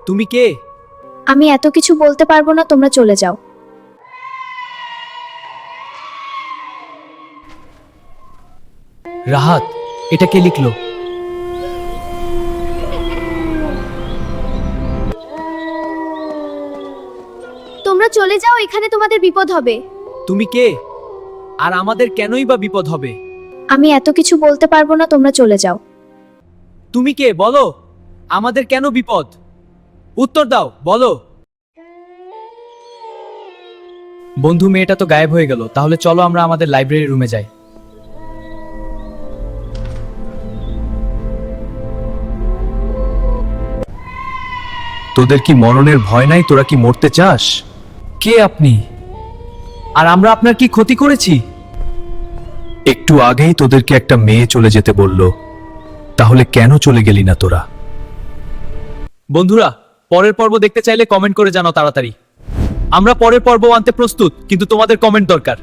তুমি কে? আমি এত কিছু বলতে পারবো না, তোমরা চলে যাও। রাহাত, এটা কে লিখলো? তোমরা চলে যাও, এখানে তোমাদের বিপদ হবে। তুমি কে? আর আমাদের কেনই বা বিপদ হবে? আমি এত কিছু বলতে পারবো না, তোমরা চলে যাও। তুমি কে বলো? আমাদের কেন বিপদ? উত্তর দাও, বলো। বন্ধু, মেয়েটা তো গায়েব হয়ে গেল। তাহলে চলো আমরা আমাদের লাইব্রেরি রুমে যাই। তোদের কি মরণের ভয় নাই? তোরা কি মরতে চাস? কে আপনি? আর আমরা আপনার কি ক্ষতি করেছি? একটু আগেই তোদেরকে একটা মেয়ে চলে যেতে বলল, তাহলে কেন চলে গেলি না তোরা? বন্ধুরা, পরের পর্ব দেখতে চাইলে কমেন্ট করে জানাও তাড়াতাড়ি। আমরা পরের পর্ব আনতে প্রস্তুত, কিন্তু তোমাদের কমেন্ট দরকার।